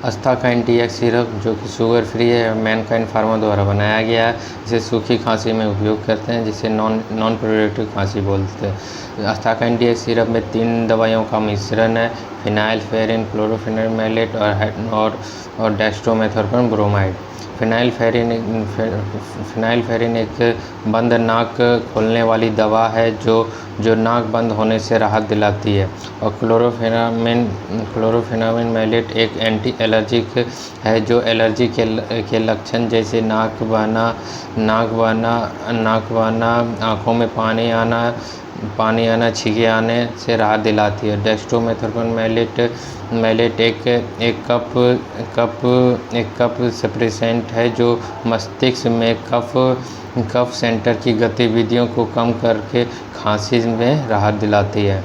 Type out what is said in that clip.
अस्टाकाइंटिएक्स syrup जो कि sugar free है, मैनकाइंड फार्मा द्वारा बनाया गया है। इसे सूखी खांसी में उपयोग करते हैं, जिसे नॉन प्रोडक्टिव खांसी बोलते हैं। अस्टाकाइंटिएक्स सिरप में 3 दवाइयों का मिश्रण है, फेनाइलफेरिन, क्लोरोफेनेमेलेट और डेक्स्ट्रोमेथोर्पन ब्रोमाइड। फेनाइलफेरिन एक बंद नाक खोलने वाली दवा है जो नाक बंद होने से राहत दिलाती है। और क्लोरोफेनेमेलेट एक एंटी एलर्जिक है जो एलर्जी के लक्षण जैसे नाक बहना, आँखों में पानी आना, छींके आने से राहत दिलाती है। डेक्स्ट्रोमेथोर्पन मैलेट एक कफ सप्रेसेंट है जो मस्तिष्क में कफ सेंटर की गतिविधियों को कम करके खांसी में राहत दिलाती है।